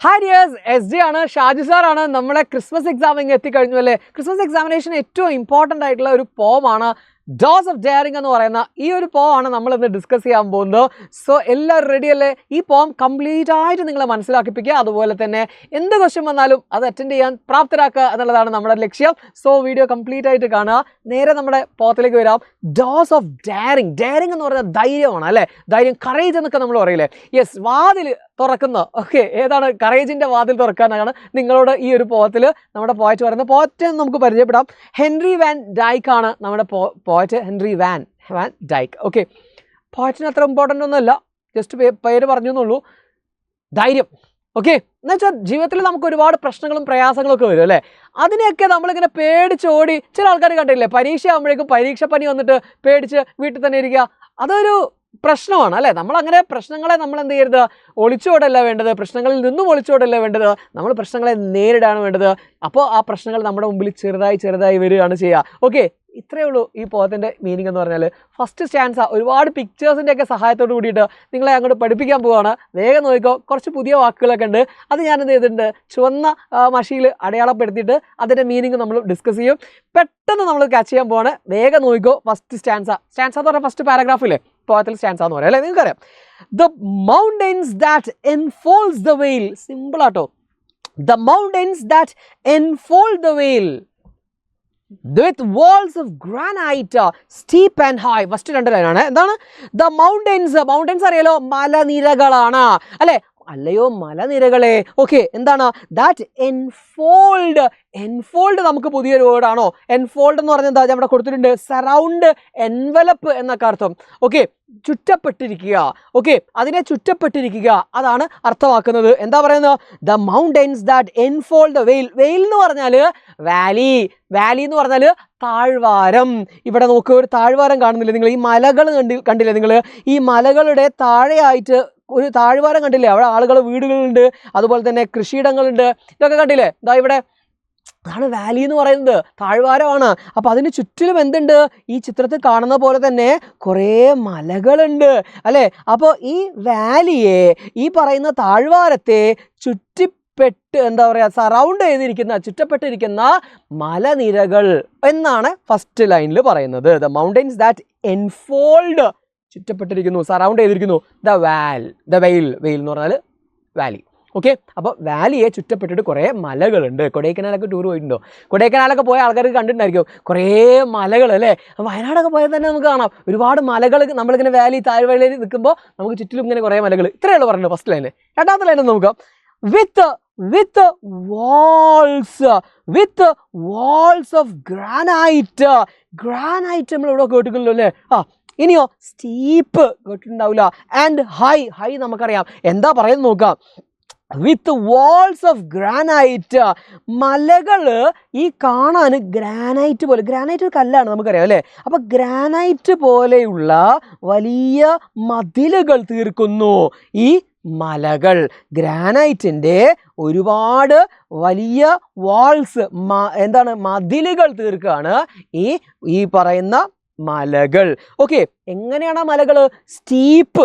Hi dears, S D ആണ്, ഷാജി സാറാണ്. നമ്മളെ ക്രിസ്മസ് എക്സാം ഇങ്ങ് എത്തിക്കഴിഞ്ഞു അല്ലേ. ക്രിസ്മസ് എക്സാമിനേഷൻ ഏറ്റവും ഇമ്പോർട്ടൻ്റ് ആയിട്ടുള്ള ഒരു പോമാണ് ഡോസ് ഓഫ് ഡെയറിംഗ് എന്ന് പറയുന്ന ഈ ഒരു പോമാണ് നമ്മൾ ഇന്ന് ഡിസ്കസ് ചെയ്യാൻ പോകുന്നത്. സോ എല്ലാവരും റെഡി അല്ലേ? ഈ പോം കംപ്ലീറ്റ് ആയിട്ട് നിങ്ങളെ മനസ്സിലാക്കിപ്പിക്കുക, അതുപോലെ തന്നെ എന്ത് ക്വസ്റ്റ്യൻ വന്നാലും അത് അറ്റൻഡ് ചെയ്യാൻ പ്രാപ്തരാക്കുക എന്നുള്ളതാണ് നമ്മുടെ ലക്ഷ്യം. സോ വീഡിയോ കംപ്ലീറ്റ് ആയിട്ട് കാണുക. നേരെ നമ്മുടെ പോത്തിലേക്ക് വരാം. Dose of daring. ഡെയറിംഗ് എന്ന് പറയുന്നത് ധൈര്യമാണ് അല്ലേ, ധൈര്യം, കറേജ് എന്നൊക്കെ നമ്മൾ പറയില്ലേ. യെസ്, വാതിൽ തുറക്കുന്ന ഏതാണ്? കറേജിൻ്റെ വാതിൽ തുറക്കാനാണ് നിങ്ങളോട് ഈ ഒരു പോത്തിൽ നമ്മുടെ പോയറ്റ് പറയുന്നത്. പോയറ്റ് നമുക്ക് പരിചയപ്പെടാം. ഹെൻറി വാൻ ഡൈക്ക് ആണ് നമ്മുടെ പോയറ്റ്. Henry Van Dyke. പോയറ്റിന് അത്ര ഇമ്പോർട്ടൻ്റ് ഒന്നുമല്ല, ജസ്റ്റ് പേര് പറഞ്ഞു എന്നുള്ളൂ. ധൈര്യം. എന്ന് വെച്ചാൽ ജീവിതത്തിൽ നമുക്ക് ഒരുപാട് പ്രശ്നങ്ങളും പ്രയാസങ്ങളും ഒക്കെ വരും അല്ലേ. അതിനെയൊക്കെ നമ്മളിങ്ങനെ പേടിച്ചോടി, ചില ആൾക്കാർ കണ്ടില്ലേ, പരീക്ഷ ആകുമ്പോഴേക്കും പരീക്ഷ പനി വന്നിട്ട് പേടിച്ച് വീട്ടിൽ തന്നെ ഇരിക്കുക. അതൊരു പ്രശ്നമാണ് അല്ലേ. നമ്മളങ്ങനെ പ്രശ്നങ്ങളെ നമ്മൾ എന്ത് ചെയ്യരുത്, ഒളിച്ചോടല്ല വേണ്ടത്, പ്രശ്നങ്ങളിൽ നിന്നും ഒളിച്ചോടല്ല വേണ്ടത്, നമ്മൾ പ്രശ്നങ്ങളെ നേരിടാണ് വേണ്ടത്. അപ്പോൾ ആ പ്രശ്നങ്ങൾ നമ്മുടെ മുമ്പിൽ ചെറുതായി വരികയാണ് ചെയ്യുക. ഇത്രയേ ഉള്ളൂ ഈ പോയത്തിൻ്റെ മീനിങ് എന്ന് പറഞ്ഞാൽ. ഫസ്റ്റ് സ്റ്റാൻസ ഒരുപാട് പിക്ചേഴ്സിൻ്റെ ഒക്കെ സഹായത്തോട് കൂടിയിട്ട് നിങ്ങളെ അങ്ങോട്ട് പഠിപ്പിക്കാൻ പോവുകയാണ്. വേഗം നോക്കിക്കോ, കുറച്ച് പുതിയ വാക്കുകളൊക്കെ ഉണ്ട്. അത് ഞാനെന്ത് ചെയ്തിട്ടുണ്ട്, ചുവന്ന മഷിയിൽ അടയാളപ്പെടുത്തിയിട്ട് അതിൻ്റെ മീനിങ് നമ്മൾ ഡിസ്കസ് ചെയ്യും. പെട്ടെന്ന് നമ്മൾ ക്യാച്ച് ചെയ്യാൻ പോവാണ്. വേഗം നോക്കിക്കോ. ഫസ്റ്റ് സ്റ്റാൻസ എന്ന് പറഞ്ഞാൽ ഫസ്റ്റ് പാരഗ്രാഫില്ലേ പോയത്തിൽ സ്റ്റാൻസ എന്ന് പറയാം അല്ലേ. നിങ്ങൾക്കറിയാം, ദ മൗണ്ടൻസ് ദാറ്റ് എൻഫോൾസ് ദ വെയിൽ. സിമ്പിൾ ആട്ടോ. The mountains that enfold the വെയിൽ with walls of granite, steep and high. First രണ്ട് ലൈനാണ്. എന്താണ്? ദ മൗണ്ടൻസ് അറിയാലോ, മലനിരകളാണ് അല്ലേ. അല്ലയോ മലനിരകളെ. എന്താണ്? ദാറ്റ് എൻഫോൾഡ് നമുക്ക് പുതിയൊരു വേർഡാണോ? എൻഫോൾഡ് എന്ന് പറഞ്ഞാൽ എന്താ ഇവിടെ കൊടുത്തിട്ടുണ്ട്, സറൗണ്ട്, എൻവലപ്പ് എന്നൊക്കെ അർത്ഥം. ചുറ്റപ്പെട്ടിരിക്കുക. അതിനെ ചുറ്റപ്പെട്ടിരിക്കുക, അതാണ് അർത്ഥമാക്കുന്നത്. എന്താ പറയുന്നത്? The mountains that enfold the വെയിൽ. വെയിൽ എന്ന് പറഞ്ഞാൽ വാലി എന്ന് പറഞ്ഞാൽ താഴ്വാരം. ഇവിടെ നോക്കുക, ഒരു താഴ്വാരം കാണുന്നില്ലേ നിങ്ങൾ? ഈ മലകൾ കണ്ടില്ലേ നിങ്ങൾ? ഈ മലകളുടെ താഴെയായിട്ട് ഒരു താഴ്വാരം കണ്ടില്ലേ? അവിടെ ആളുകൾ, വീടുകളുണ്ട്, അതുപോലെ തന്നെ കൃഷിയിടങ്ങളുണ്ട്. ഇതൊക്കെ കണ്ടില്ലേ? ഇതാ ഇവിടെ അതാണ് വാലി എന്ന് പറയുന്നത്, താഴ്വാരമാണ്. അപ്പോൾ അതിന് ചുറ്റിലും എന്തുണ്ട്? ഈ ചിത്രത്തിൽ കാണുന്ന പോലെ തന്നെ കുറേ മലകളുണ്ട് അല്ലേ. അപ്പോൾ ഈ വാലിയെ, ഈ പറയുന്ന താഴ്വാരത്തെ എന്താ പറയുക, സറൗണ്ട് ചെയ്തിരിക്കുന്ന, ചുറ്റപ്പെട്ടിരിക്കുന്ന മലനിരകൾ എന്നാണ് ഫസ്റ്റ് ലൈനിൽ പറയുന്നത്. ദ മൗണ്ടൻസ് ദാറ്റ് എൻഫോൾഡ്, ചുറ്റപ്പെട്ടിരിക്കുന്നു, സറൗണ്ട് ചെയ്തിരിക്കുന്നു. ദ വെയിൽ എന്ന് പറഞ്ഞാൽ വാലി. അപ്പോൾ വാലിയെ ചുറ്റപ്പെട്ടിട്ട് കുറേ മലകളുണ്ട്. കൊടൈക്കനാലൊക്കെ ടൂർ പോയിട്ടുണ്ടോ? കൊടൈക്കനാലൊക്കെ പോയ ആൾക്കാർക്ക് കണ്ടിട്ടുണ്ടായിരിക്കും കുറേ മലകൾ അല്ലേ. വയനാടൊക്കെ പോയാൽ തന്നെ നമുക്ക് കാണാം ഒരുപാട് മലകൾ. നമ്മളിങ്ങനെ വാലിയിൽ നിൽക്കുമ്പോൾ നമുക്ക് ചുറ്റിലും ഇങ്ങനെ കുറേ മലകൾ. ഇത്രയേ ഉള്ളൂ പറഞ്ഞത് ഫസ്റ്റ് ലൈന്. രണ്ടാമത്തെ ലൈൻ നോക്കാം. with walls of granite. നമ്മൾ ഇവിടെ കേട്ടിട്ടുണ്ടല്ലോ അല്ലേ. ഇനിയോ സ്റ്റീപ്പ് കേട്ടിട്ടുണ്ടാവില്ല. ആൻഡ് ഹൈ നമുക്കറിയാം. എന്താ പറയുന്നത് നോക്കാം. വിത്ത് വാൾസ് ഓഫ് ഗ്രാനൈറ്റ്. മലകൾ ഈ കാണാൻ ഗ്രാനൈറ്റ് പോലെ, ഗ്രാനൈറ്റ് ഒരു കല്ലാണ് നമുക്കറിയാം അല്ലേ. അപ്പോൾ ഗ്രാനൈറ്റ് പോലെയുള്ള വലിയ മതിലുകൾ തീർക്കുന്നു ഈ മലകൾ. ഗ്രാനൈറ്റിൻ്റെ ഒരുപാട് വലിയ വാൾസ്, എന്താണ്, മതിലുകൾ തീർക്കുകയാണ് ഈ പറയുന്ന മലകൾ. എങ്ങനെയാണ് ആ മലകൾ? സ്റ്റീപ്പ്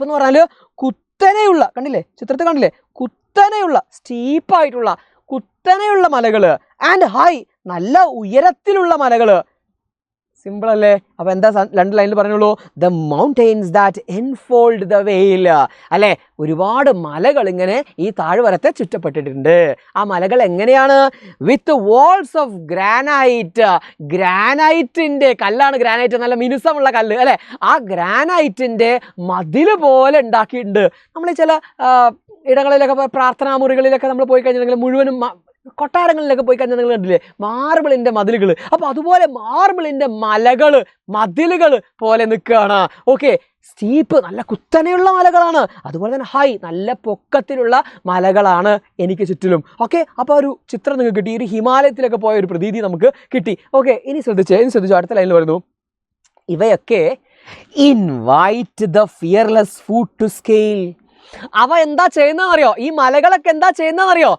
എന്ന് പറഞ്ഞാൽ കുത്തനെയുള്ള, കണ്ടില്ലേ ചിത്രത്തിൽ കണ്ടില്ലേ, കുത്തനെയുള്ള, സ്റ്റീപ്പായിട്ടുള്ള കുത്തനെയുള്ള മലകൾ. ആൻഡ് ഹൈ, നല്ല ഉയരത്തിലുള്ള മലകൾ. സിമ്പിൾ അല്ലേ. അപ്പോൾ എന്താ രണ്ട് ലൈനിൽ പറഞ്ഞോളൂ. The mountains that enfold the വെയിൽ അല്ലേ. ഒരുപാട് മലകൾ ഇങ്ങനെ ഈ താഴ്വരത്തെ ചുറ്റപ്പെട്ടിട്ടുണ്ട്. ആ മലകൾ എങ്ങനെയാണ്? വിത്ത് വാൾസ് ഓഫ് ഗ്രാനൈറ്റ്. ഗ്രാനൈറ്റിൻ്റെ കല്ലാണ്, ഗ്രാനൈറ്റ് നല്ല മിനുസമുള്ള കല്ല് അല്ലേ. ആ ഗ്രാനൈറ്റിൻ്റെ മതിൽ പോലെ ഉണ്ടാക്കിയിട്ടുണ്ട്. നമ്മൾ ചില ഇടങ്ങളിലൊക്കെ, പ്രാർത്ഥനാ മുറികളിലൊക്കെ നമ്മൾ പോയി കഴിഞ്ഞിട്ടുണ്ടെങ്കിൽ, മുഴുവനും കൊട്ടാരങ്ങളിലൊക്കെ പോയി കഴിഞ്ഞാൽ നിങ്ങൾ കണ്ടില്ലേ മാർബിളിൻ്റെ മതിലുകൾ. അപ്പോൾ അതുപോലെ മാർബിളിൻ്റെ മതിലുകൾ പോലെ നിൽക്കുകയാണ്. സ്റ്റീപ്പ്, നല്ല കുത്തനെയുള്ള മലകളാണ്. അതുപോലെ തന്നെ ഹൈ, നല്ല പൊക്കത്തിലുള്ള മലകളാണ് എനിക്ക് ചുറ്റിലും. അപ്പോൾ ഒരു ചിത്രം നിങ്ങൾക്ക് കിട്ടി. ഒരു ഹിമാലയത്തിലൊക്കെ പോയ ഒരു പ്രതീതി നമുക്ക് കിട്ടി. ഇനി ശ്രദ്ധിച്ചു. അടുത്ത ലൈനിൽ പറയുന്നു, ഇവയൊക്കെ invite the fearless foot to scale. അവ എന്താ ചെയ്യുന്നതെന്നറിയോ? ഈ മലകളൊക്കെ എന്താ ചെയ്യുന്നതെന്നറിയോ?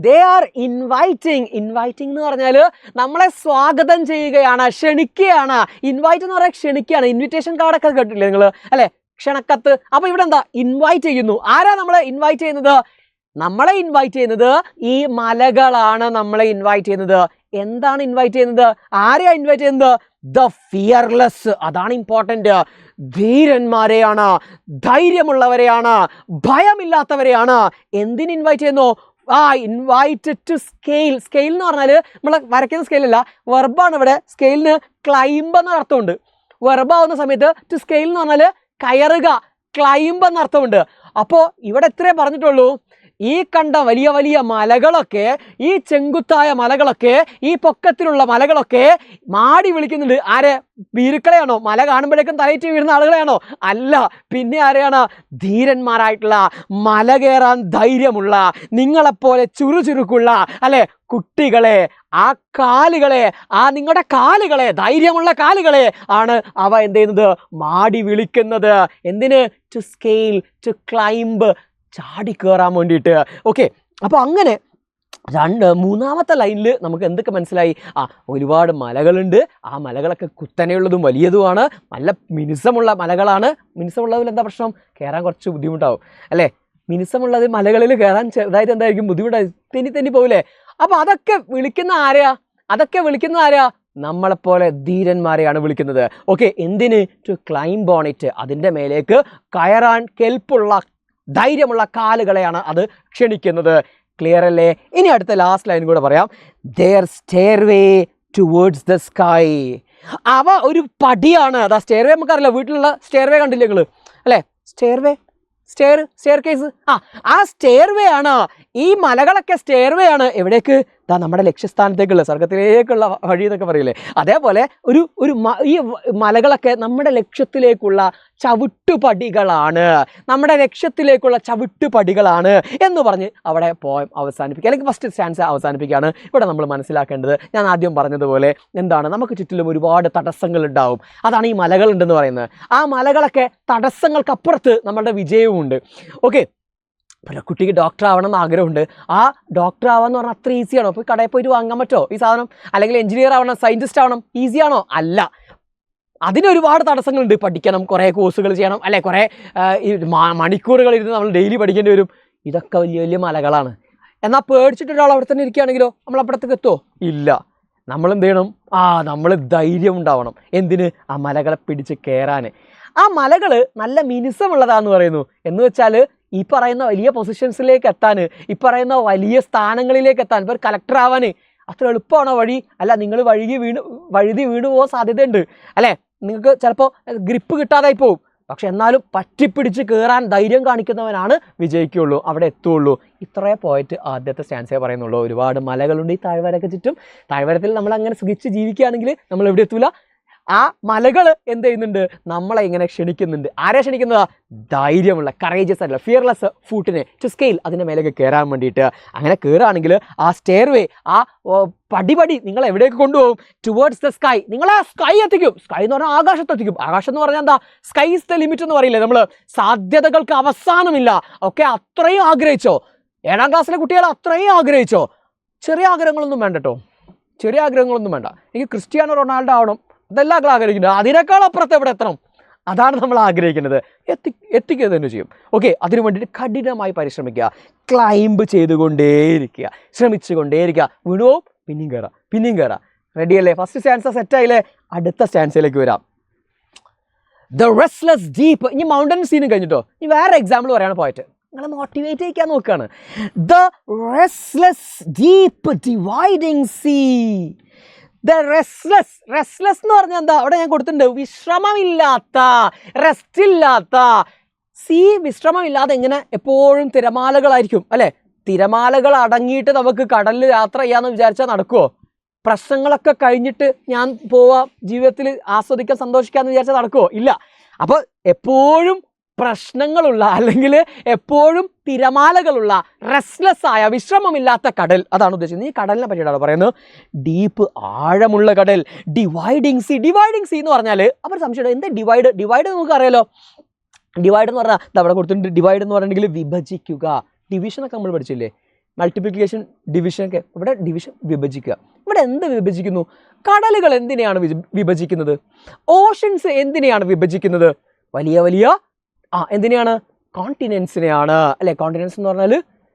they are inviting എന്ന് പറഞ്ഞാൽ നമ്മളെ സ്വാഗതം ചെയ്യുകയാണ്, ക്ഷണിക്കുകയാണ്. ഇൻവൈറ്റ് എന്ന് പറഞ്ഞാൽ ക്ഷണിക്കുകയാണ്. ഇൻവിറ്റേഷൻ കാർഡൊക്കെ കേട്ടില്ലേ നിങ്ങൾ അല്ലേ, ക്ഷണക്കത്ത്. അപ്പോൾ ഇവിടെ എന്താ, ഇൻവൈറ്റ് ചെയ്യുന്നു. ആരാ നമ്മളെ ഇൻവൈറ്റ് ചെയ്യുന്നത്? നമ്മളെ ഇൻവൈറ്റ് ചെയ്യുന്നത് ഈ മലകളാണ്. നമ്മളെ ഇൻവൈറ്റ് ചെയ്യുന്നത് എന്താണ് ഇൻവൈറ്റ് ചെയ്യുന്നത്? ആരെയാ ഇൻവൈറ്റ് ചെയ്യുന്നത്? The fearless. അതാണ് ഇമ്പോർട്ടൻ്റ്. ധീരന്മാരെയാണ്, ധൈര്യമുള്ളവരെയാണ്, ഭയമില്ലാത്തവരെയാണ്. എന്തിന് ഇൻവൈറ്റ് ചെയ്യുന്നു? Invited to scale. സ്കെയിൽ എന്ന് പറഞ്ഞാൽ നമ്മൾ വരയ്ക്കുന്ന സ്കെയിലല്ല, വെർബാണ് ഇവിടെ. സ്കെയിലിന് ക്ലൈംബ് എന്ന അർത്ഥമുണ്ട്. വെർബാവുന്ന സമയത്ത് ടു സ്കെയിൽ എന്ന് പറഞ്ഞാൽ കയറുക, ക്ലൈംബ് എന്ന അർത്ഥമുണ്ട്. അപ്പോൾ ഇവിടെ ഇത്രേ പറഞ്ഞിട്ടുള്ളൂ. ഈ കണ്ട വലിയ വലിയ മലകളൊക്കെ, ഈ ചെങ്കുത്തായ മലകളൊക്കെ, ഈ പൊക്കത്തിലുള്ള മലകളൊക്കെ മാടി വിളിക്കുന്നുണ്ട്. ആരെ? ഭീരുക്കളെയാണോ? മല കാണുമ്പോഴേക്കും തലയിട്ട് വീഴുന്ന ആളുകളെയാണോ? അല്ല. പിന്നെ ആരെയാണ്? ധീരന്മാരായിട്ടുള്ള, മല കയറാൻ ധൈര്യമുള്ള, നിങ്ങളെപ്പോലെ ചുറുചുറുക്കുള്ള അല്ലെ കുട്ടികളെ, ആ കാലുകളെ, നിങ്ങളുടെ കാലുകളെ, ധൈര്യമുള്ള കാലുകളെ ആണ് അവ എന്ത് ചെയ്യുന്നത്? മാടി വിളിക്കുന്നത്. എന്തിന്? ടു സ്കെയിൽ, ടു ക്ലൈംബ്, ചാടി കയറാൻ വേണ്ടിയിട്ട്. ഓക്കെ, അപ്പോൾ അങ്ങനെ മൂന്നാമത്തെ ലൈനിൽ നമുക്ക് എന്തൊക്കെ മനസ്സിലായി? ഒരുപാട് മലകളുണ്ട്. ആ മലകളൊക്കെ കുത്തനെയുള്ളതും വലിയതുമാണ്, നല്ല മിനുസമുള്ള മലകളാണ്. മിനുസമുള്ളതിൽ എന്താ പ്രശ്നം? കയറാൻ കുറച്ച് ബുദ്ധിമുട്ടാവും അല്ലേ? മിനുസമുള്ളത് മലകളിൽ കയറാൻ ചെറുതായിട്ട് എന്തായിരിക്കും? ബുദ്ധിമുട്ടായി, തെന്നി പോവില്ലേ? അപ്പോൾ അതൊക്കെ വിളിക്കുന്ന ആരെയാ? നമ്മളെപ്പോലെ ധീരന്മാരെയാണ് വിളിക്കുന്നത്. ഓക്കെ, എന്തിന്? To climb on it. അതിൻ്റെ മേലേക്ക് കയറാൻ കെൽപ്പുള്ള, ധൈര്യമുള്ള കാലുകളെയാണ് അത് ക്ഷണിക്കുന്നത്. ക്ലിയർ അല്ലേ? ഇനി അടുത്ത ലാസ്റ്റ് ലൈൻ കൂടെ പറയാം. Their stairway towards the sky. അവ ഒരു പടിയാണ്. അതാ സ്റ്റെയർവേ നമുക്കറിയില്ല, വീട്ടിലുള്ള സ്റ്റെയർവേ കണ്ടില്ലേ നിങ്ങൾ അല്ലേ? Stair case. ആ സ്റ്റെയർവേ ആണ്. ഈ മലകളൊക്കെ സ്റ്റെയർവേ ആണ്. എവിടേക്ക്? നമ്മുടെ ലക്ഷ്യസ്ഥാനത്തേക്കുള്ള, സ്വർഗത്തിലേക്കുള്ള വഴി എന്നൊക്കെ പറയില്ലേ, അതേപോലെ ഈ മലകളൊക്കെ നമ്മുടെ ലക്ഷ്യത്തിലേക്കുള്ള ചവിട്ടുപടികളാണ്, നമ്മുടെ ലക്ഷ്യത്തിലേക്കുള്ള ചവിട്ടുപടികളാണ് എന്ന് പറഞ്ഞ് അവിടെ പോയം അവസാനിപ്പിക്കുക, അല്ലെങ്കിൽ ഫസ്റ്റ് സ്റ്റാൻസ് അവസാനിപ്പിക്കുകയാണ്. ഇവിടെ നമ്മൾ മനസ്സിലാക്കേണ്ടത്, ഞാൻ ആദ്യം പറഞ്ഞതുപോലെ എന്താണ്, നമുക്ക് ചുറ്റിലും ഒരുപാട് തടസ്സങ്ങൾ ഉണ്ടാവും. അതാണ് ഈ മലകളുണ്ടെന്ന് പറയുന്നത്. ആ മലകളൊക്കെ തടസ്സങ്ങൾക്കപ്പുറത്ത് നമ്മളുടെ വിജയവുമുണ്ട്. ഓക്കെ, കുട്ടിക്ക് ഡോക്ടർ ആവണം എന്ന് ആഗ്രഹമുണ്ട്. ആ ഡോക്ടർ ആവാന്ന് പറഞ്ഞാൽ അത്ര ഈസിയാണോ? ഇപ്പോൾ കടയിൽ പോയിട്ട് വാങ്ങാൻ പറ്റുമോ ഈ സാധനം? അല്ലെങ്കിൽ എഞ്ചിനീയർ ആവണം, സയൻറ്റിസ്റ്റ് ആവണം, ഈസിയാണോ? അല്ല. അതിനൊരുപാട് തടസ്സങ്ങളുണ്ട്. പഠിക്കണം, കുറേ കോഴ്സുകൾ ചെയ്യണം അല്ലെ, കുറേ മണിക്കൂറുകൾ ഇരുന്ന് നമ്മൾ ഡെയിലി പഠിക്കേണ്ടി വരും. ഇതൊക്കെ വലിയ വലിയ മലകളാണ്. എന്നാൽ പേടിച്ചിട്ട് ഒരാൾ അവിടെ തന്നെ ഇരിക്കുകയാണെങ്കിലോ നമ്മൾ അപ്പുറത്തേക്ക് എത്തുമോ? ഇല്ല. നമ്മൾ എന്ത് ചെയ്യണം? നമ്മൾ ധൈര്യം ഉണ്ടാവണം. എന്തിന്? ആ മലകളെ പിടിച്ച് കയറാൻ. ആ മലകൾ നല്ല മിനുസമുള്ളതാന്ന് പറയുന്നു. എന്ന് വെച്ചാൽ ഈ പറയുന്ന വലിയ പൊസിഷൻസിലേക്ക് എത്താൻ, ഈ പറയുന്ന വലിയ സ്ഥാനങ്ങളിലേക്ക് എത്താൻ, ഇപ്പോൾ കളക്ടർ ആവാൻ അത്ര എളുപ്പമാണോ വഴി? അല്ല, നിങ്ങൾ വഴുതി വീണു പോകാൻ സാധ്യതയുണ്ട് അല്ലേ? നിങ്ങൾക്ക് ചിലപ്പോൾ ഗ്രിപ്പ് കിട്ടാതായി പോവും. പക്ഷെ എന്നാലും പറ്റിപ്പിടിച്ച് കയറാൻ ധൈര്യം കാണിക്കുന്നവനാണ് വിജയിക്കുകയുള്ളൂ, അവിടെ എത്തുകയുള്ളൂ. ഇത്രേ പോയിട്ട് ആദ്യത്തെ സ്റ്റാൻസേ പറയുന്നുള്ളൂ. ഒരുപാട് മലകളുണ്ട് ഈ താഴ്വരയ്ക്ക് ചുറ്റും. താഴ്വരത്തിൽ നമ്മൾ അങ്ങനെ സുഖിച്ച് ജീവിക്കുകയാണെങ്കിൽ നമ്മൾ എവിടെ എത്തൂല. ആ മലകൾ എന്ത് ചെയ്യുന്നുണ്ട്? നമ്മളെ ഇങ്ങനെ ക്ഷണിക്കുന്നുണ്ട്. ആരെ ക്ഷണിക്കുന്നതാ? ധൈര്യമുള്ള, കറേജസ് ആയിട്ടുള്ള, ഫിയർലെസ് ഫൂട്ടിനെ ടു സ്കെയിൽ, അതിൻ്റെ മേലേക്ക് കയറാൻ വേണ്ടിയിട്ട്. അങ്ങനെ കയറുകയാണെങ്കിൽ ആ സ്റ്റെയർവേ, ആ പടി നിങ്ങൾ എവിടേക്ക് കൊണ്ടുപോകും? Towards the sky. നിങ്ങളെ സ്കൈ എത്തിക്കും. സ്കൈ എന്ന് പറഞ്ഞാൽ ആകാശത്തെത്തിക്കും. ആകാശം എന്ന് പറഞ്ഞാൽ എന്താ? സ്കൈ ഇസ് ദ ലിമിറ്റ് എന്ന് പറയില്ലേ നമ്മൾ? സാധ്യതകൾക്ക് അവസാനമില്ല. ഓക്കെ, അത്രയും ആഗ്രഹിച്ചോ? 7ാം ക്ലാസ്സിലെ കുട്ടികൾ അത്രയും ആഗ്രഹിച്ചോ? ചെറിയ ആഗ്രഹങ്ങളൊന്നും വേണ്ട കേട്ടോ, ചെറിയ ആഗ്രഹങ്ങളൊന്നും വേണ്ട. എനിക്ക് ക്രിസ്ത്യാനോ റൊണാൾഡോ ആവണം, അതെല്ലാം ആഗ്രഹിക്കുന്നത്. അതിനേക്കാൾ അപ്പുറത്ത് എവിടെ എത്തണം? അതാണ് നമ്മൾ ആഗ്രഹിക്കുന്നത്. എത്തിക്കുക തന്നെ ചെയ്യും. ഓക്കെ, അതിനു വേണ്ടിയിട്ട് കഠിനമായി പരിശ്രമിക്കുക, ക്ലൈംബ് ചെയ്തുകൊണ്ടേയിരിക്കുക, ശ്രമിച്ചുകൊണ്ടേയിരിക്കുക. വീണുവോ? പിന്നെയും കയറാം. റെഡിയല്ലേ? ഫസ്റ്റ് സ്റ്റാൻസ സെറ്റായില്ലേ? അടുത്ത സ്റ്റാൻസയിലേക്ക് വരാം. The restless deep. ഇനി മൗണ്ടൻ സീനും കഴിഞ്ഞിട്ടോ, ഇനി വേറെ എക്സാമ്പിൾ പറയാണ് പോയിട്ട് നിങ്ങളെ മോട്ടിവേറ്റ് ചെയ്യിക്കാൻ നോക്കുകയാണ്. The restless deep dividing sea. The restless എന്ന് പറഞ്ഞാൽ എന്താ? അവിടെ ഞാൻ കൊടുത്തിട്ടുണ്ട്, വിശ്രമമില്ലാത്ത, റെസ്റ്റ് ഇല്ലാത്ത. വിശ്രമമില്ലാതെ എങ്ങനെ? എപ്പോഴും തിരമാലകളായിരിക്കും അല്ലേ? തിരമാലകൾ അടങ്ങിയിട്ട് നമുക്ക് കടലിൽ യാത്ര ചെയ്യാമെന്ന് വിചാരിച്ചാൽ നടക്കുമോ? പ്രശ്നങ്ങളൊക്കെ കഴിഞ്ഞിട്ട് ഞാൻ പോവാം, ജീവിതത്തിൽ ആസ്വദിക്കാൻ, സന്തോഷിക്കാമെന്ന് വിചാരിച്ചാൽ നടക്കുമോ? ഇല്ല. അപ്പോൾ എപ്പോഴും പ്രശ്നങ്ങളുള്ള, അല്ലെങ്കിൽ എപ്പോഴും തിരമാലകളുള്ള, റെസ്റ്റ്ലെസ് ആയ, വിശ്രമമില്ലാത്ത കടൽ, അതാണ് ഉദ്ദേശിക്കുന്നത്. ഈ കടലിനെ പറ്റിയിട്ടാണ് പറയുന്നത്. ഡീപ്പ്, ആഴമുള്ള കടൽ. Dividing see. ഡിവൈഡിങ് സീ എന്ന് പറഞ്ഞാൽ അവർ സംശയം, എന്താ ഡിവൈഡ് നമുക്ക് അറിയാലോ. ഡിവൈഡ് എന്ന് പറഞ്ഞാൽ അവിടെ കൊടുത്തിട്ടുണ്ട്. ഡിവൈഡ് എന്ന് പറഞ്ഞിട്ടുണ്ടെങ്കിൽ വിഭജിക്കുക. ഡിവിഷനൊക്കെ നമ്മൾ പഠിച്ചില്ലേ, മൾട്ടിപ്ലിക്കേഷൻ, ഡിവിഷനൊക്കെ. ഇവിടെ ഡിവിഷൻ, വിഭജിക്കുക. ഇവിടെ എന്ത് വിഭജിക്കുന്നു? കടലുകൾ എന്തിനെയാണ് വിഭജിക്കുന്നത്? ഓഷൻസ് എന്തിനെയാണ് വിഭജിക്കുന്നത്? വലിയ എന്തിനെയാണ്? കോണ്ടിനെൻസിനെയാണ് അല്ലേ? കോണ്ടിനെൻസ് എന്ന് പറഞ്ഞാൽ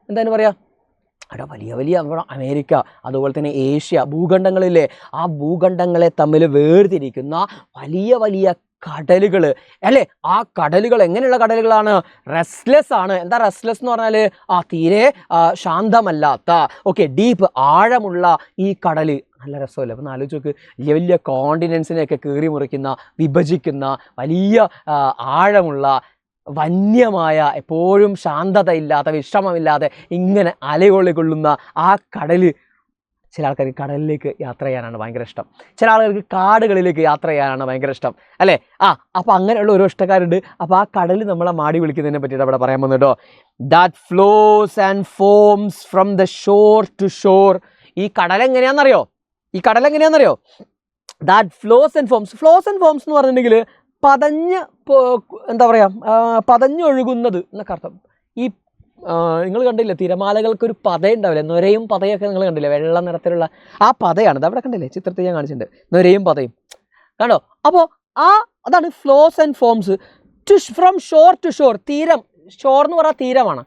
എന്തായാലും പറയാ അവിടെ വലിയ വലിയ അമേരിക്ക അതുപോലെ തന്നെ ഏഷ്യ ഭൂഖണ്ഡങ്ങളിലെ ആ ഭൂഖണ്ഡങ്ങളെ തമ്മിൽ വേർതിരിക്കുന്ന വലിയ വലിയ കടലുകൾ അല്ലേ. ആ കടലുകൾ എങ്ങനെയുള്ള കടലുകളാണ്? റെസ്റ്റ്ലെസ് ആണ്. എന്താ റെസ്റ്റ്ലെസ് എന്ന് പറഞ്ഞാൽ തീരെ ശാന്തമല്ലാത്ത ഡീപ്പ് ആഴമുള്ള ഈ കടൽ. നല്ല രസമല്ലേ? അപ്പം ആലോചിച്ച് നോക്ക്, വലിയ വലിയ കോണ്ടിനെൻസിനെയൊക്കെ കീറി മുറിക്കുന്ന വിഭജിക്കുന്ന വലിയ ആഴമുള്ള വന്യമായ എപ്പോഴും ശാന്തതയില്ലാത്ത വിശ്രമമില്ലാതെ ഇങ്ങനെ അലകൊള്ളിക്കൊള്ളുന്ന ആ കടൽ. ചില ആൾക്കാർക്ക് കടലിലേക്ക് യാത്ര ചെയ്യാനാണ് ഭയങ്കര ഇഷ്ടം, ചില ആളുകൾക്ക് കാടുകളിലേക്ക് യാത്ര ചെയ്യാനാണ് ഭയങ്കര ഇഷ്ടം അല്ലേ. അപ്പോൾ അങ്ങനെയുള്ള ഓരോ ഇഷ്ടക്കാരുണ്ട്. അപ്പോൾ ആ കടൽ നമ്മളെ മാടി വിളിക്കുന്നതിനെ പറ്റിയിട്ട് അവിടെ പറയാൻ വന്നിട്ടോ. That flows and foams from the shore to shore. ഈ കടൽ എങ്ങനെയാണെന്നറിയോ? That flows and foams. Flows and foams എന്ന് പറഞ്ഞിട്ടുണ്ടെങ്കിൽ പതഞ്ഞ് എന്താ പറയുക, പതഞ്ഞൊഴുകുന്നത് എന്നൊക്കെ അർത്ഥം. ഈ നിങ്ങൾ കണ്ടില്ലേ തിരമാലകൾക്കൊരു പതയുണ്ടാവില്ലേ, നൊരയും പതയൊക്കെ നിങ്ങൾ കണ്ടില്ലേ, വെള്ള നിറത്തിലുള്ള ആ പതയാണ്. അവിടെ കണ്ടില്ലേ ചിത്രത്തിൽ ഞാൻ കാണിച്ചിട്ടുണ്ട്, നൊരയും പതയും കണ്ടോ. അപ്പോൾ അതാണ് flows and foams. From shore to shore. തീരം, ഷോർ എന്ന് പറഞ്ഞാൽ തീരമാണ്.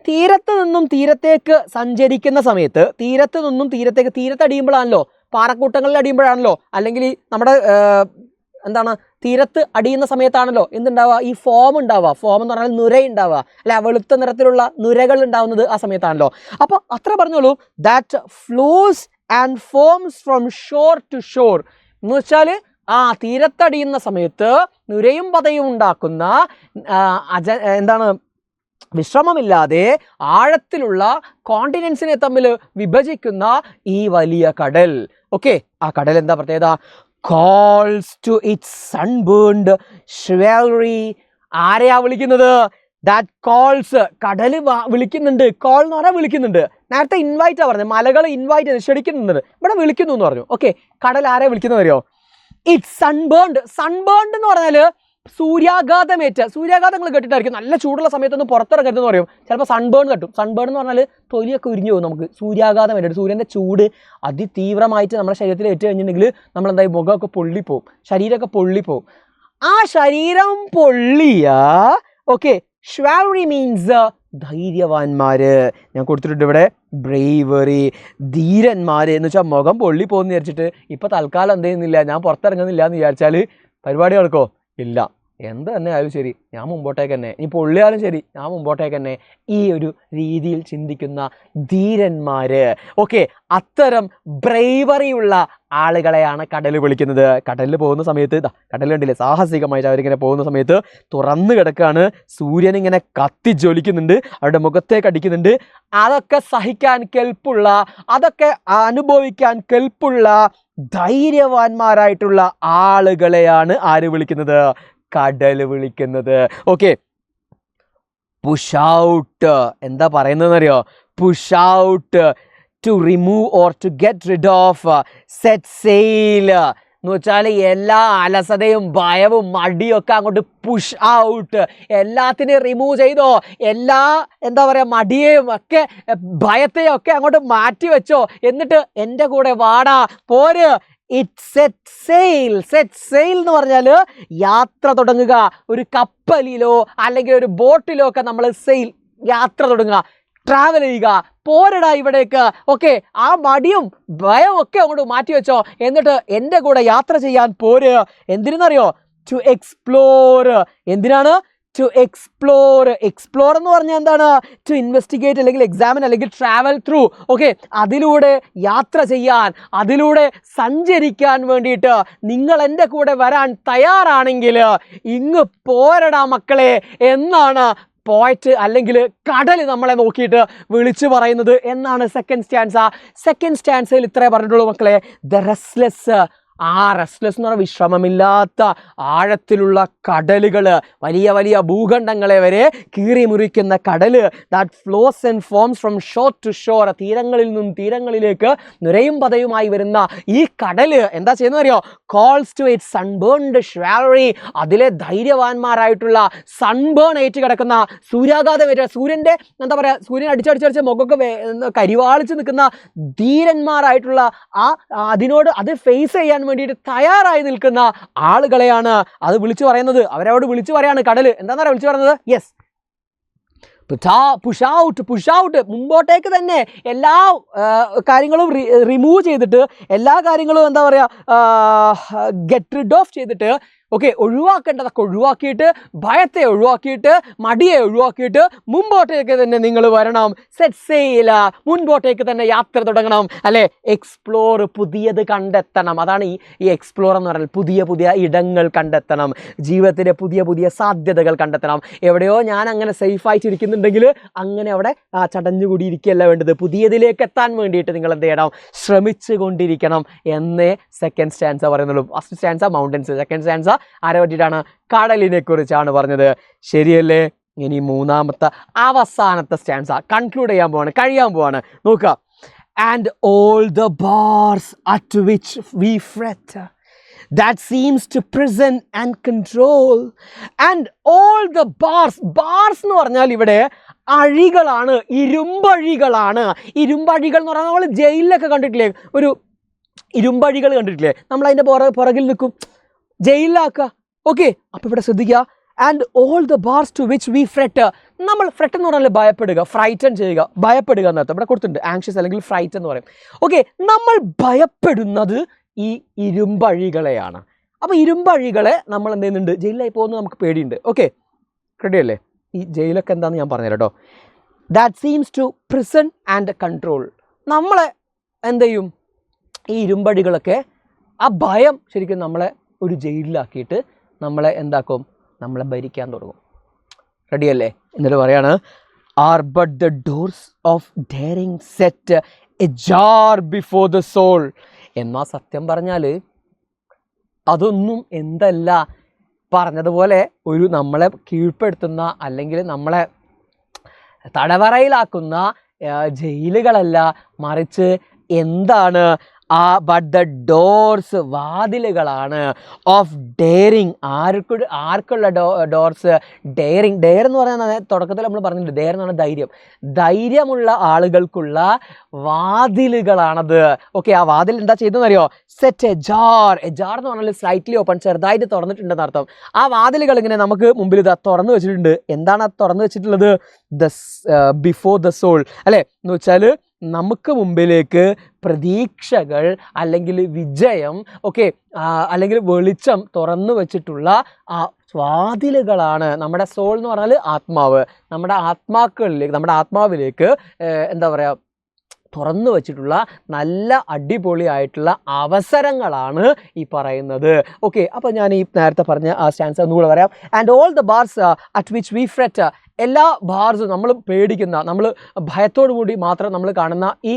തീരത്ത് നിന്നും തീരത്തേക്ക് സഞ്ചരിക്കുന്ന സമയത്ത്, തീരത്ത് നിന്നും തീരത്തേക്ക്, തീരത്തടിയുമ്പോഴാണല്ലോ, പാറക്കൂട്ടങ്ങളിൽ അടിയുമ്പോഴാണല്ലോ, അല്ലെങ്കിൽ നമ്മുടെ എന്താണ് തീരത്ത് അടിയുന്ന സമയത്താണല്ലോ എന്തുണ്ടാവുക, ഈ ഫോം ഉണ്ടാവുക. ഫോം എന്ന് പറഞ്ഞാൽ നുര ഉണ്ടാവുക അല്ലെ, വെളുത്ത നിറത്തിലുള്ള നുരകൾ ഉണ്ടാവുന്നത് ആ സമയത്താണല്ലോ. അപ്പോൾ അത്ര പറഞ്ഞോളൂ. That flows and foams from shore to shore എന്ന് വെച്ചാൽ തീരത്തടിയുന്ന സമയത്ത് നുരയും പതയും ഉണ്ടാക്കുന്ന എന്താണ് വിശ്രമമില്ലാതെ ആഴത്തിലുള്ള കോണ്ടിനെൻസിനെ തമ്മിൽ വിഭജിക്കുന്ന ഈ വലിയ കടൽ. ആ കടൽ എന്താ പ്രത്യേകത? calls to its sunburned chivalry. ആരെയാ വിളിക്കുന്നത്? That calls. കടൽ വിളിക്കുന്നുണ്ട്. കോൾ എന്ന് പറഞ്ഞാൽ വിളിക്കുന്നുണ്ട്. നേരത്തെ ഇൻവൈറ്റാ പറഞ്ഞത്, മലകൾ ഇൻവൈറ്റ് ക്ഷണിക്കുന്നുണ്ട്, ഇവിടെ വിളിക്കുന്നു എന്ന് പറഞ്ഞു. കടൽ ആരെ വിളിക്കുന്നവരോ? ഇറ്റ്സ് സൺബേൺഡ്. സൺബേൺഡ് എന്ന് പറഞ്ഞാൽ സൂര്യാഘാതമേറ്റ. സൂര്യാഘാതങ്ങൾ കേട്ടിട്ടായിരിക്കും, നല്ല ചൂടുള്ള സമയത്തൊന്നും പുറത്തിറങ്ങരുതെന്ന് പറയും. ചിലപ്പോൾ സൺബേൺ തട്ടും. സൺബേൺ എന്ന് പറഞ്ഞാൽ തൊലിയൊക്കെ ഉരിഞ്ഞു പോകും. നമുക്ക് സൂര്യാഘാതം വേണ്ടിയിട്ട് സൂര്യൻ്റെ ചൂട് അതിതീവ്രമായിട്ട് നമ്മുടെ ശരീരത്തിൽ ഏറ്റു കഴിഞ്ഞിട്ടുണ്ടെങ്കിൽ നമ്മളെന്തായി മുഖമൊക്കെ പൊള്ളിപ്പോവും, ശരീരമൊക്കെ പൊള്ളിപ്പോവും. ആ ശരീരം പൊള്ളിയ ഷ്വാലറി മീൻസ് ധൈര്യവാന്മാര്. ഞാൻ കൊടുത്തിട്ടുണ്ട് ഇവിടെ ബ്രേവറി, ധീരന്മാര് എന്ന് വെച്ചാൽ മുഖം പൊള്ളി പോകുന്ന വിചാരിച്ചിട്ട് ഇപ്പം തൽക്കാലം എന്ത് ചെയ്യുന്നില്ല, ഞാൻ പുറത്തിറങ്ങുന്നില്ല എന്ന് വിചാരിച്ചാൽ പരിപാടി നടക്കോ? ഇല്ല. എന്ത് തന്നെ ആയാലും ശരി, ഞാൻ മുമ്പോട്ടേക്ക് തന്നെ, ഇനി പൊള്ളിയാലും ശരി, ഞാൻ മുമ്പോട്ടേക്ക് തന്നെ. ഈ ഒരു രീതിയിൽ ചിന്തിക്കുന്ന ധീരന്മാര്. അത്തരം ബ്രേവറിയുള്ള ആളുകളെയാണ് കടൽ വിളിക്കുന്നത്. കടലിൽ പോകുന്ന സമയത്ത് കടൽ കണ്ടില്ലേ, സാഹസികമായിട്ട് അവരിങ്ങനെ പോകുന്ന സമയത്ത് തുറന്നു കിടക്കുകയാണ്. സൂര്യൻ ഇങ്ങനെ കത്തിജ്വലിക്കുന്നുണ്ട്, അവരുടെ മുഖത്തേക്ക് അടിക്കുന്നുണ്ട്. അതൊക്കെ സഹിക്കാൻ കെൽപ്പുള്ള, അതൊക്കെ അനുഭവിക്കാൻ കെൽപ്പുള്ള ധൈര്യവാന്മാരായിട്ടുള്ള ആളുകളെയാണ് ആര് വിളിക്കുന്നത്? കടൽ വിളിക്കുന്നത്. Push out. എന്താ പറയുന്നതെന്നറിയോ? Push out, to remove or to get rid of. Set sail എന്ന് വെച്ചാൽ എല്ലാ അലസതയും ഭയവും മടിയൊക്കെ അങ്ങോട്ട് പുഷ് ഔട്ട്. എല്ലാത്തിനെയും റിമൂവ് ചെയ്തോ, എല്ലാ എന്താ പറയുക മടിയെയും ഒക്കെ ഭയത്തെയും ഒക്കെ അങ്ങോട്ട് മാറ്റി വെച്ചോ, എന്നിട്ട് എൻ്റെ കൂടെ വാടാ, പോര്. It set sale. Set sail എന്ന് പറഞ്ഞാൽ യാത്ര തുടങ്ങുക. ഒരു കപ്പലിലോ അല്ലെങ്കിൽ ഒരു ബോട്ടിലോ ഒക്കെ നമ്മൾ സെയിൽ, യാത്ര തുടങ്ങുക, ട്രാവൽ ചെയ്യുക. പോരടാ ഇവിടേക്ക്. ആ മടിയും ഭയവും ഒക്കെ അങ്ങോട്ട് മാറ്റി വെച്ചോ, എന്നിട്ട് എൻ്റെ കൂടെ യാത്ര ചെയ്യാൻ പോര്. എന്തിനെന്നറിയോ? To explore. എന്തിനാണ്? To explore. എക്സ്പ്ലോർ എന്ന് പറഞ്ഞാൽ എന്താണ്? ടു ഇൻവെസ്റ്റിഗേറ്റ് അല്ലെങ്കിൽ എക്സാമിൻ അല്ലെങ്കിൽ ട്രാവൽ ത്രൂ. അതിലൂടെ യാത്ര ചെയ്യാൻ, അതിലൂടെ സഞ്ചരിക്കാൻ വേണ്ടിയിട്ട് നിങ്ങൾ എൻ്റെ കൂടെ വരാൻ തയ്യാറാണെങ്കിൽ ഇങ്ങ് പോരടാ മക്കളെ എന്നാണ് പോയിറ്റ് അല്ലെങ്കിൽ കടൽ നമ്മളെ നോക്കിയിട്ട് വിളിച്ചു പറയുന്നത് എന്നാണ് സെക്കൻഡ് സ്റ്റാൻസ. സെക്കൻഡ് സ്റ്റാൻസയിൽ ഇത്രേ പറഞ്ഞിട്ടുള്ളൂ മക്കളെ. The restless. റെസ്റ്റ്ലെസ് എന്ന് പറഞ്ഞാൽ വിശ്രമമില്ലാത്ത ആഴത്തിലുള്ള കടലുകൾ, വലിയ വലിയ ഭൂഖണ്ഡങ്ങളെ വരെ കീറി മുറിക്കുന്ന കടൽ. That flows and foams from shore to shore. തീരങ്ങളിൽ നിന്നും തീരങ്ങളിലേക്ക് നുരയും പതയുമായി വരുന്ന ഈ കടൽ എന്താ ചെയ്യുന്നത് അറിയോ? Calls to it sunburned chivalry. അതിലെ ധൈര്യവാന്മാരായിട്ടുള്ള സൺബേൺ ഏറ്റ് കിടക്കുന്ന, സൂര്യാഘാതമേറ്റ, സൂര്യൻ്റെ എന്താ പറയുക, സൂര്യൻ അടിച്ചടിച്ചടിച്ച് മുഖമൊക്കെ കരിവാളിച്ച് നിൽക്കുന്ന ധീരന്മാരായിട്ടുള്ള അതിനോട് അത് ഫേസ് ചെയ്യാൻ വേണ്ടിയിട്ട് തയ്യാറായി നിൽക്കുന്ന ആളുകളെയാണ് അത് വിളിച്ചു പറയുന്നത്. അവരോട് വിളിച്ചു പറയാണ് കടൽ. എന്താണെന്നറിയാം വിളിച്ചു പറയുന്നത്? യെസ്, പുഷ് ഔട്ട്, മുമ്പോട്ടേക്ക് തന്നെ എല്ലാ കാര്യങ്ങളും റിമൂവ് ചെയ്തിട്ട്, എല്ലാ കാര്യങ്ങളും എന്താ പറയുക, ഗെറ്റ് റിഡ് ഓഫ് ചെയ്തിട്ട്, ഓക്കെ, ഒഴിവാക്കേണ്ടതൊക്കെ ഒഴിവാക്കിയിട്ട്, ഭയത്തെ ഒഴിവാക്കിയിട്ട്, മടിയെ ഒഴിവാക്കിയിട്ട് മുമ്പോട്ടേക്ക് തന്നെ നിങ്ങൾ വരണം. സെറ്റ് സെയിൽ, മുൻപോട്ടേക്ക് തന്നെ യാത്ര തുടങ്ങണം, അല്ലെ? എക്സ്പ്ലോർ, പുതിയത് കണ്ടെത്തണം. അതാണ് ഈ എക്സ്പ്ലോർ എന്ന് പറഞ്ഞാൽ പുതിയ പുതിയ ഇടങ്ങൾ കണ്ടെത്തണം, ജീവിതത്തിലെ പുതിയ പുതിയ സാധ്യതകൾ കണ്ടെത്തണം. എവിടെയോ ഞാൻ അങ്ങനെ സേഫായിട്ട് ഇരിക്കുന്നുണ്ടെങ്കിൽ അങ്ങനെ അവിടെ ചടഞ്ഞുകൂടിയിരിക്കുകയല്ല വേണ്ടത്. പുതിയതിലേക്ക് എത്താൻ വേണ്ടിയിട്ട് നിങ്ങൾ എന്ത് ചെയ്യണം? ശ്രമിച്ചു കൊണ്ടിരിക്കണം എന്നേ സെക്കൻഡ് സ്റ്റാൻസ പറയുന്നുള്ളൂ. First stanza mountains, second stanza ആരെ പറ്റിയിട്ടാണ്? കടലിനെ കുറിച്ചാണ് പറഞ്ഞത്. ശരിയല്ലേ? ഇനി മൂന്നാമത്തെ അവസാനത്തെ സ്റ്റാൻസ കൺക്ലൂഡ് ചെയ്യാൻ പോവാണ്, കഴിയാൻ പോവാണ്. നോക്കുക. And all the bars at which we FRET that seems to prison and control, and all the bars എന്ന് പറഞ്ഞാൽ ഇവിടെ അഴികളാണ്, ഇരുമ്പഴികളാണ്. ഇരുമ്പഴികൾ എന്ന് പറഞ്ഞാൽ നമ്മൾ ജയിലിലൊക്കെ കണ്ടിട്ടില്ലേ, ഒരു ഇരുമ്പഴികൾ കണ്ടിട്ടില്ലേ, നമ്മൾ അതിൻ്റെ പുറകിൽ നിൽക്കും, ജയിലിലാക്കുക. ഓക്കെ, അപ്പോൾ ഇവിടെ ശ്രദ്ധിക്കുക. And all the bars to which we fret, നമ്മൾ ഫ്രെറ്റ് എന്ന് പറഞ്ഞാൽ ഭയപ്പെടുക, ഫ്രൈറ്റൻ ചെയ്യുക, ഭയപ്പെടുക എന്നർത്ഥം. ഇവിടെ കൊടുത്തിട്ടുണ്ട് ആങ്ഷ്യസ് അല്ലെങ്കിൽ ഫ്രൈറ്റ് എന്ന് പറയും. ഓക്കെ, നമ്മൾ ഭയപ്പെടുന്നത് ഈ ഇരുമ്പഴികളെയാണ്. അപ്പോൾ ഇരുമ്പഴികളെ നമ്മൾ എന്ത് ചെയ്യുന്നുണ്ട്? ജയിലിലായി പോകുന്നത് നമുക്ക് പേടിയുണ്ട്. ഓക്കെ, റെഡിയല്ലേ? ഈ ജയിലൊക്കെ എന്താണെന്ന് ഞാൻ പറഞ്ഞുതരാം കേട്ടോ. That seems to prison and control, നമ്മളെ എന്ത് ചെയ്യും? ഈ ഇരുമ്പഴികളൊക്കെ, ആ ഭയം ശരിക്കും നമ്മളെ ഒരു ജയിലിലാക്കിയിട്ട് നമ്മളെ എന്താക്കും? നമ്മളെ ഭരിക്കാൻ തുടങ്ങും. റെഡിയല്ലേ? എന്നിട്ട് പറയാണ്, are but the doors of daring set ajar before the soul. എന്നാൽ സത്യം പറഞ്ഞാൽ അതൊന്നും എന്തല്ല, പറഞ്ഞതുപോലെ ഒരു നമ്മളെ കീഴ്പ്പെടുത്തുന്ന അല്ലെങ്കിൽ നമ്മളെ തടവറയിലാക്കുന്ന ജയിലുകളല്ല, മറിച്ച് എന്താണ്? ബട്ട് ദ ഡോർസ്, വാതിലുകളാണ്, ഓഫ് ഡെയറിങ്. ആർക്കുള്ള ഡോർസ്? ഡെയറിങ്. ഡെയർ എന്ന് പറയുന്നത് തുടക്കത്തിൽ നമ്മൾ പറഞ്ഞിട്ടുണ്ട്, ഡെയർ എന്ന് പറഞ്ഞാൽ ധൈര്യം. ധൈര്യമുള്ള ആളുകൾക്കുള്ള വാതിലുകളാണത്. ഓക്കെ, ആ വാതിൽ എന്താ ചെയ്തതെന്ന് അറിയോ? സെറ്റ് എജാർ. എജാർ എന്ന് പറഞ്ഞാൽ സ്ലൈറ്റ്ലി ഓപ്പൺ, ചെറുതായിട്ട് തുറന്നിട്ടുണ്ടെന്ന് അർത്ഥം. ആ വാതിലുകൾ ഇങ്ങനെ നമുക്ക് മുമ്പിൽ ഇതാ തുറന്നു വെച്ചിട്ടുണ്ട്. എന്താണ് തുറന്നു വെച്ചിട്ടുള്ളത്? ബിഫോർ ദ സോൾ, അല്ലേ? എന്ന് വെച്ചാൽ നമുക്ക് മുമ്പിലേക്ക് പ്രതീക്ഷകൾ അല്ലെങ്കിൽ വിജയം, ഓക്കെ, അല്ലെങ്കിൽ വെളിച്ചം തുറന്നു വെച്ചിട്ടുള്ള ആ വാതിലുകളാണ്. നമ്മുടെ സോൾ എന്ന് പറഞ്ഞാൽ ആത്മാവ്, നമ്മുടെ ആത്മാവിലേക്ക് എന്താ പറയുക, തുറന്നു വച്ചിട്ടുള്ള നല്ല അടിപൊളിയായിട്ടുള്ള അവസരങ്ങളാണ് ഈ പറയുന്നത്. ഓക്കെ, അപ്പോൾ ഞാൻ ഈ നേരത്തെ പറഞ്ഞ ആ സ്റ്റാൻസ് ഒന്നുകൂടെ പറയാം. And all the bars at which we FRET, എല്ലാ ബാർസും നമ്മൾ പേടിക്കുന്ന, നമ്മൾ ഭയത്തോടു കൂടി മാത്രം നമ്മൾ കാണുന്ന ഈ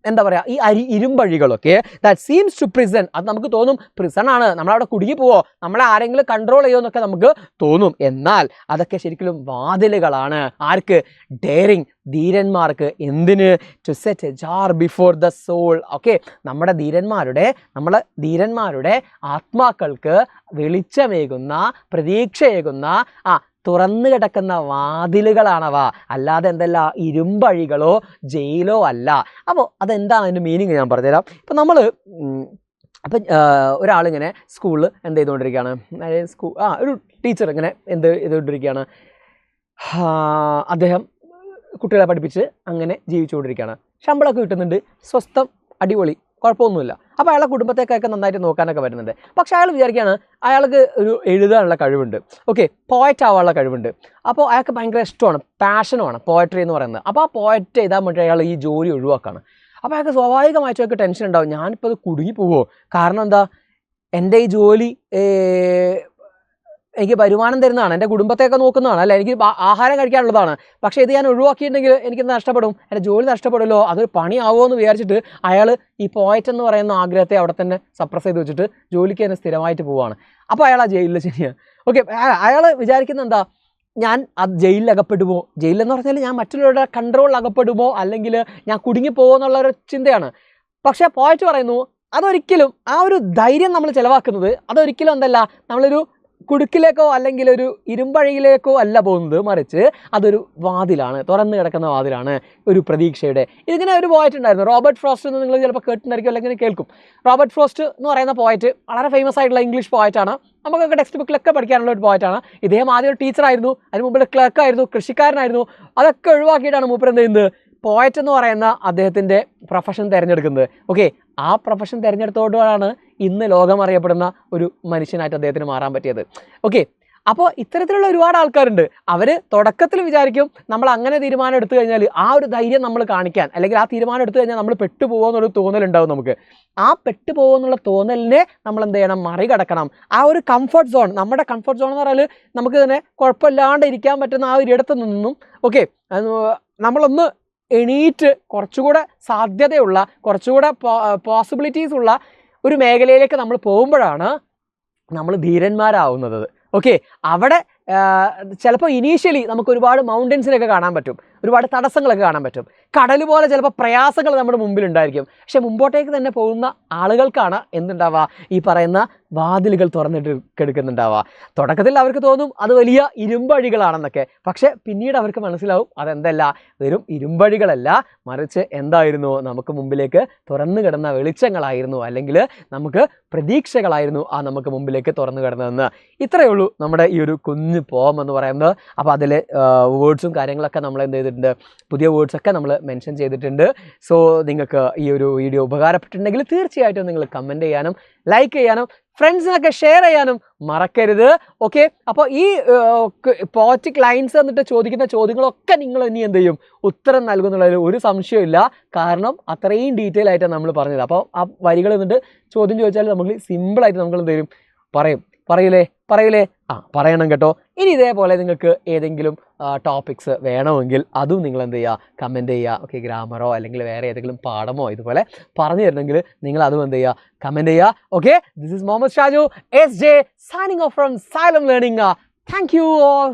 എന്താ പറയുക, ഈ ഇരുമ്പഴികളൊക്കെ, ദാറ്റ് സീംസ് ടു പ്രിസൺ, അത് നമുക്ക് തോന്നും പ്രിസൺ ആണ്, നമ്മളവിടെ കുടുങ്ങി പോവോ, നമ്മളെ ആരെങ്കിലും കൺട്രോൾ ചെയ്യുമോ എന്നൊക്കെ നമുക്ക് തോന്നും. എന്നാൽ അതൊക്കെ ശരിക്കും വാതിലുകളാണ്. ആർക്ക്? ഡെയറിങ്, ധീരന്മാർക്ക്. എന്തിന്? To set ajar before the soul. Okay, നമ്മളെ ധീരന്മാരുടെ ആത്മാക്കൾക്ക് വെളിച്ചമേകുന്ന, പ്രതീക്ഷയേകുന്ന തുറന്നു കിടക്കുന്ന വാതിലുകളാണവ, അല്ലാതെ എന്തല്ല ഇരുമ്പഴികളോ ജയിലോ അല്ല. അപ്പോൾ അതെന്താണ് അതിൻ്റെ മീനിങ് ഞാൻ പറഞ്ഞുതരാം. ഇപ്പം ഒരാളിങ്ങനെ സ്കൂളിൽ എന്ത് ചെയ്തുകൊണ്ടിരിക്കുകയാണ്, ഒരു ടീച്ചർ ഇങ്ങനെ എന്ത് ചെയ്തുകൊണ്ടിരിക്കുകയാണ്, അദ്ദേഹം കുട്ടികളെ പഠിപ്പിച്ച് അങ്ങനെ ജീവിച്ചുകൊണ്ടിരിക്കുകയാണ്. ശമ്പളമൊക്കെ കിട്ടുന്നുണ്ട്, സ്വസ്ഥം, അടിപൊളി, കുഴപ്പമൊന്നുമില്ല. അപ്പോൾ അയാളെ കുടുംബത്തേക്കൊക്കെ നന്നായിട്ട് നോക്കാനൊക്കെ വരുന്നുണ്ട്. പക്ഷേ അയാൾ വിചാരിക്കുകയാണ് അയാൾക്ക് ഒരു എഴുതാനുള്ള കഴിവുണ്ട്, ഓക്കെ, പോയറ്റ് ആവാനുള്ള കഴിവുണ്ട്. അപ്പോൾ അയാൾക്ക് ഭയങ്കര ഇഷ്ടമാണ്, പാഷനുമാണ് പോയട്രി എന്ന് പറയുന്നത്. അപ്പോൾ ആ പോയറ്റ് എഴുതാൻ വേണ്ടി അയാൾ ഈ ജോലി ഒഴിവാക്കുകയാണ്. അപ്പോൾ അയാൾക്ക് സ്വാഭാവികമായിട്ടും ഒക്കെ ടെൻഷൻ ഉണ്ടാവും, ഞാനിപ്പോൾ അത് കുടുങ്ങി പോവോ? കാരണം എന്താ, എൻ്റെ ഈ ജോലി എനിക്ക് വരുമാനം തരുന്നതാണ്, എൻ്റെ കുടുംബത്തെയൊക്കെ നോക്കുന്നതാണ്, അല്ല എനിക്ക് ആഹാരം കഴിക്കാനുള്ളതാണ്. പക്ഷേ ഇത് ഞാൻ ഒഴിവാക്കിയിട്ടുണ്ടെങ്കിൽ എനിക്ക് നഷ്ടപ്പെടും, എൻ്റെ ജോലി നഷ്ടപ്പെടുമല്ലോ, അതൊരു പണിയാവുമോ എന്ന് വിചാരിച്ചിട്ട് അയാൾ ഈ പോയറ്റ് എന്ന് പറയുന്ന ആഗ്രഹത്തെ അവിടെ തന്നെ സപ്രസ് ചെയ്ത് വെച്ചിട്ട് ജോലിക്ക് തന്നെ സ്ഥിരമായിട്ട് പോവുകയാണ്. അപ്പോൾ അയാൾ ആ ജയിലിൽ ശരിയാണ്. ഓക്കെ, അയാൾ വിചാരിക്കുന്നത് എന്താ, ഞാൻ അത് ജയിലിൽ അകപ്പെടുമോ, ജയിലെന്ന് പറഞ്ഞാൽ ഞാൻ മറ്റുള്ളവരുടെ കൺട്രോളിൽ അകപ്പെടുമോ, അല്ലെങ്കിൽ ഞാൻ കുടുങ്ങിപ്പോകുമോ എന്നുള്ളൊരു ചിന്തയാണ്. പക്ഷേ പോയറ്റ് പറയുന്നു അതൊരിക്കലും, ആ ഒരു ധൈര്യം നമ്മൾ ചിലവാക്കുന്നത് അതൊരിക്കലും എന്തല്ല, നമ്മളൊരു കുടുക്കിലേക്കോ അല്ലെങ്കിൽ ഒരു ഇരുമ്പഴിയിലേക്കോ അല്ല പോകുന്നത്, മറിച്ച് അതൊരു വാതിലാണ്, തുറന്നു കിടക്കുന്ന വാതിലാണ്, ഒരു പ്രതീക്ഷയുടെ. ഇതിങ്ങനെ ഒരു പോയറ്റ് ഉണ്ടായിരുന്നു, റോബർട്ട് ഫ്രോസ്റ്റ് എന്ന് നിങ്ങൾ ചിലപ്പോൾ കേട്ടിട്ടുണ്ടായിരിക്കും അല്ലെങ്കിൽ കേൾക്കും. റോബർട്ട് ഫ്രോസ്റ്റ് എന്ന് പറയുന്ന പോയറ്റ് വളരെ ഫേമസ് ആയിട്ടുള്ള ഇംഗ്ലീഷ് പോയറ്റാണ്. നമുക്കൊക്കെ ടെക്സ്റ്റ് ബുക്കിലൊക്കെ പഠിക്കാനുള്ള ഒരു പോയിട്ടാണ്. ഇദ്ദേഹം ആദ്യം ഒരു ടീച്ചറായിരുന്നു, അതിന് മുമ്പ് ക്ലർക്കായിരുന്നു, കൃഷിക്കാരനായിരുന്നു. അതൊക്കെ ഒഴിവാക്കിയിട്ടാണ് മൂപ്പർ എന്ത് ചെയ്യുന്നത്, പോയറ്റ് എന്ന് പറയുന്ന അദ്ദേഹത്തിൻ്റെ പ്രൊഫഷൻ തിരഞ്ഞെടുക്കുന്നത്. ഓക്കെ, ആ പ്രൊഫഷൻ തിരഞ്ഞെടുത്തോടാണ് ഇന്ന് ലോകം അറിയപ്പെടുന്ന ഒരു മനുഷ്യനായിട്ട് അദ്ദേഹത്തിന് മാറാൻ പറ്റിയത്. ഓക്കെ, അപ്പോൾ ഇത്തരത്തിലുള്ള ഒരുപാട് ആൾക്കാരുണ്ട്. അവർ തുടക്കത്തിൽ വിചാരിക്കും നമ്മൾ അങ്ങനെ തീരുമാനം എടുത്തു കഴിഞ്ഞാൽ ആ ഒരു ധൈര്യം നമ്മൾ കാണിക്കാൻ, അല്ലെങ്കിൽ ആ തീരുമാനം എടുത്തു കഴിഞ്ഞാൽ നമ്മൾ പെട്ടുപോകുമെന്നൊരു തോന്നലുണ്ടാവും നമുക്ക്. ആ പെട്ടുപോകുമെന്നുള്ള തോന്നലിനെ നമ്മൾ എന്ത് ചെയ്യണം, മറികടക്കണം. ആ ഒരു കംഫർട്ട് സോൺ, നമ്മുടെ കംഫർട്ട് സോൺ എന്ന് പറഞ്ഞാൽ നമുക്ക് തന്നെ കുഴപ്പമില്ലാണ്ട് ഇരിക്കാൻ പറ്റുന്ന ആ ഒരു ഇടത്ത് നിന്നും ഓക്കെ നമ്മളൊന്ന് എണീറ്റ് കുറച്ചുകൂടെ സാധ്യതയുള്ള, കുറച്ചുകൂടെ പോസിബിലിറ്റീസ് ഉള്ള ഒരു മേഖലയിലേക്ക് നമ്മൾ പോകുമ്പോഴാണ് നമ്മൾ ധീരന്മാരാവുന്നത്. ഓക്കെ, അവിടെ ചിലപ്പോൾ ഇനീഷ്യലി നമുക്ക് ഒരുപാട് മൗണ്ടൻസിനൊക്കെ കാണാൻ പറ്റും, ഒരുപാട് തടസ്സങ്ങളൊക്കെ കാണാൻ പറ്റും, കടൽ പോലെ ചിലപ്പോൾ പ്രയാസങ്ങൾ നമ്മുടെ മുമ്പിൽ ഉണ്ടായിരിക്കും. പക്ഷെ മുമ്പോട്ടേക്ക് തന്നെ പോകുന്ന ആളുകൾക്കാണ് എന്തുണ്ടാവുക, ഈ പറയുന്ന വാതിലുകൾ തുറന്നിട്ട് എടുക്കുന്നുണ്ടാവുക. തുടക്കത്തിൽ അവർക്ക് തോന്നും അത് വലിയ ഇരുമ്പഴികളാണെന്നൊക്കെ, പക്ഷെ പിന്നീട് അവർക്ക് മനസ്സിലാവും അതെന്തല്ല, വെറും ഇരുമ്പഴികളല്ല, മറിച്ച് എന്തായിരുന്നു, നമുക്ക് മുമ്പിലേക്ക് തുറന്നു കിടന്ന വെളിച്ചങ്ങളായിരുന്നു, അല്ലെങ്കിൽ നമുക്ക് പ്രതീക്ഷകളായിരുന്നു ആ നമുക്ക് മുമ്പിലേക്ക് തുറന്നു കിടന്നതെന്ന്. ഇത്രയേ ഉള്ളൂ നമ്മുടെ ഈ ഒരു കുഞ്ഞു പോം എന്ന് പറയുന്നത്. അപ്പോൾ അതിൽ വേർഡ്സും കാര്യങ്ങളൊക്കെ നമ്മൾ എന്ത് ചെയ്തിട്ടുണ്ട്, പുതിയ വേർഡ്സൊക്കെ നമ്മൾ മെൻഷൻ ചെയ്തിട്ടുണ്ട്. സോ നിങ്ങൾക്ക് ഈ ഒരു വീഡിയോ ഉപകാരപ്പെട്ടിട്ടുണ്ടെങ്കിൽ തീർച്ചയായിട്ടും നിങ്ങൾ കമൻറ്റ് ചെയ്യാനും ലൈക്ക് ചെയ്യാനും ഫ്രണ്ട്സിനൊക്കെ ഷെയർ ചെയ്യാനും മറക്കരുത്. ഓക്കെ, അപ്പോൾ ഈ പോയറ്റിക് ലൈൻസ് എന്നിട്ട് ചോദിക്കുന്ന ചോദ്യങ്ങളൊക്കെ നിങ്ങൾ ഇനി എന്ത് ചെയ്യും, ഉത്തരം നൽകുന്നുള്ളതിൽ ഒരു സംശയമില്ല. കാരണം അത്രയും ഡീറ്റെയിൽ ആയിട്ടാണ് നമ്മൾ പറഞ്ഞത്. അപ്പോൾ ആ വരികൾ എന്നിട്ട് ചോദ്യം ചോദിച്ചാൽ നമുക്ക് സിമ്പിളായിട്ട് നമ്മൾ എന്ത് ചെയ്യും, പറയൂലേ പറയണം കേട്ടോ. ഇനി ഇതേപോലെ നിങ്ങൾക്ക് ഏതെങ്കിലും ടോപ്പിക്സ് വേണമെങ്കിൽ അതും നിങ്ങൾ എന്ത് ചെയ്യുക, കമൻറ്റ് ചെയ്യുക. ഓക്കെ, ഗ്രാമറോ അല്ലെങ്കിൽ വേറെ ഏതെങ്കിലും പാഠമോ ഇതുപോലെ പറഞ്ഞു തരണമെങ്കിൽ നിങ്ങൾ അതും എന്ത് ചെയ്യുക, കമൻറ്റ് ചെയ്യുക. Okay, this is Muhammad Shaju SJ signing off from Xylem Learning. Thank you all.